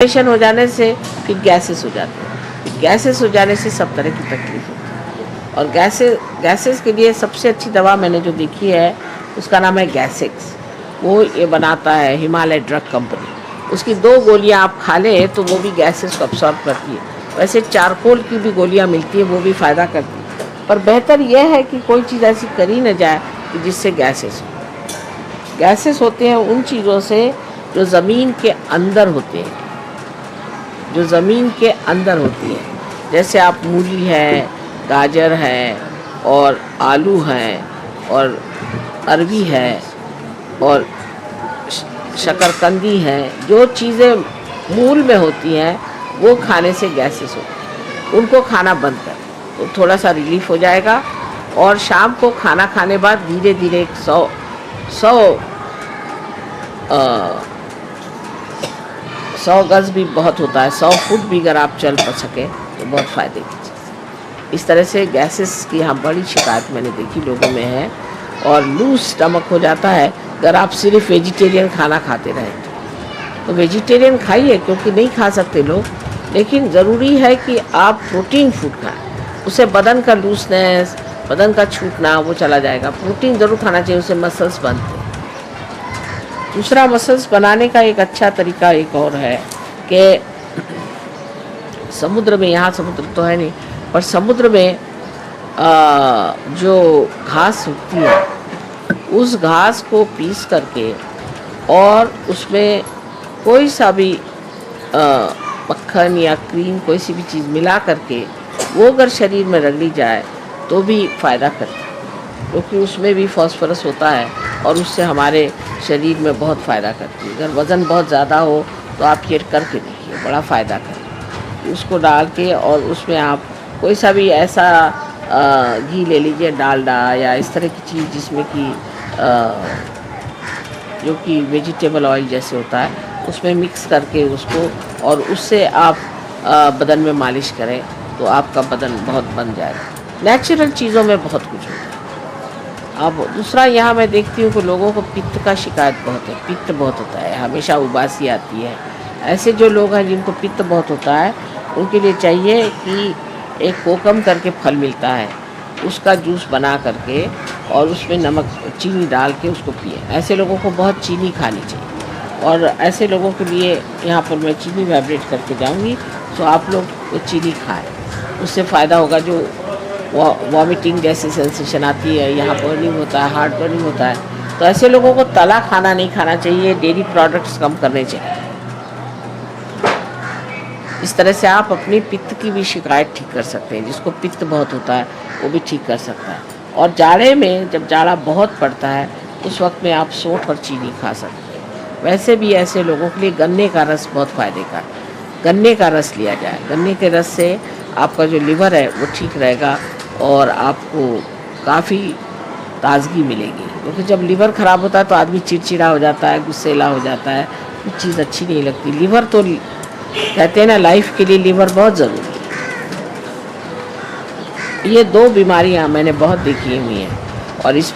Depression हो जाने से फिर गैसेस हो जाते हैं। फिर गैसेस हो जाने से सब तरह की तकलीफ होती है। और गैसेस के लिए सबसे अच्छी दवा मैंने जो देखी है उसका नाम है गैसेक्स। वो ये बनाता है हिमालय ड्रग कंपनी। उसकी 2 गोलियां आप खा लें तो वो भी गैसेस को अब्सॉर्ब करती है। वैसे चारकोल की भी गोलियां मिलती है, वो भी फ़ायदा करती है। पर बेहतर यह है कि कोई चीज़ ऐसी करी न जाए कि जिससे गैसेस हो। गैसेस होते हैं उन चीज़ों से जो ज़मीन के अंदर होते हैं, जो ज़मीन के अंदर होती है। जैसे आप मूली है, गाजर है और आलू है और अरवी है और शकरकंदी है। जो चीज़ें मूल में होती हैं वो खाने से गैसेस होती हैं। उनको खाना बंद कर तो थोड़ा सा रिलीफ हो जाएगा। और शाम को खाना खाने बाद धीरे धीरे 100 गज़ भी बहुत होता है, 100 फुट भी अगर आप चल सकें तो बहुत फ़ायदे की चीज़ है। इस तरह से गैसेस की यहाँ बड़ी शिकायत मैंने देखी लोगों में है। और लूज स्टमक हो जाता है अगर आप सिर्फ वेजिटेरियन खाना खाते रहें तो वेजिटेरियन खाइए, क्योंकि नहीं खा सकते लोग, लेकिन ज़रूरी है कि आप प्रोटीन फूड खाएं। उससे बदन का लूजनेस, बदन का छूटना वो चला जाएगा। प्रोटीन ज़रूर खाना चाहिए, उससे मसल्स बनते हैं। दूसरा, मसल्स बनाने का एक अच्छा तरीका एक और है कि समुद्र में, यहाँ समुद्र तो है नहीं, पर समुद्र में जो घास उगती है उस घास को पीस करके और उसमें कोई सा भी मक्खन या क्रीम, कोई सी भी चीज़ मिला करके वो अगर शरीर में रगड़ी जाए तो भी फ़ायदा करती है, क्योंकि उसमें भी फास्फोरस होता है और उससे हमारे शरीर में बहुत फ़ायदा करती है। अगर वज़न बहुत ज़्यादा हो तो आप ये करके देखिए, बड़ा फ़ायदा करें। उसको डाल के और उसमें आप कोई सा भी ऐसा घी ले लीजिए, डालडा या इस तरह की चीज़ जिसमें कि जो कि वेजिटेबल ऑयल जैसे होता है, उसमें मिक्स करके उसको और उससे आप बदन में मालिश करें तो आपका बदन बहुत बन जाएगा। नेचुरल चीज़ों में बहुत कुछ होता है। अब दूसरा, यहाँ मैं देखती हूँ कि लोगों को पित्त का शिकायत बहुत है, पित्त बहुत होता है, हमेशा उबासी आती है। ऐसे जो लोग हैं जिनको पित्त बहुत होता है उनके लिए चाहिए कि एक कोकम करके फल मिलता है, उसका जूस बना करके और उसमें नमक चीनी डाल के उसको पिए। ऐसे लोगों को बहुत चीनी खानी चाहिए और ऐसे लोगों के लिए यहाँ पर मैं चीनी वाइब्रेट करके जाऊँगी, तो आप लोग वो चीनी खाएँ, उससे फ़ायदा होगा। जो वॉमिटिंग जैसी सेंसेशन आती है, यहाँ बर्निंग होता है, हार्ट बर्निंग होता है, तो ऐसे लोगों को तला खाना नहीं खाना चाहिए, डेयरी प्रोडक्ट्स कम करने चाहिए। इस तरह से आप अपनी पित्त की भी शिकायत ठीक कर सकते हैं। जिसको पित्त बहुत होता है वो भी ठीक कर सकता है। और जाड़े में, जब जाड़ा बहुत पड़ता है, उस वक्त में आप सौंठ और चीनी खा सकते हैं। वैसे भी ऐसे लोगों के लिए गन्ने का रस बहुत फ़ायदे का है। गन्ने का रस लिया जाए, गन्ने के रस से आपका जो लिवर है वो ठीक रहेगा और आपको काफ़ी ताज़गी मिलेगी। क्योंकि जब लिवर ख़राब होता है तो आदमी चिड़चिड़ा हो जाता है, गुस्सेला हो जाता है, कुछ चीज़ अच्छी नहीं लगती। लिवर तो कहते हैं ना, लाइफ के लिए लिवर बहुत ज़रूरी है। ये 2 बीमारियां मैंने बहुत देखी हुई हैं और इस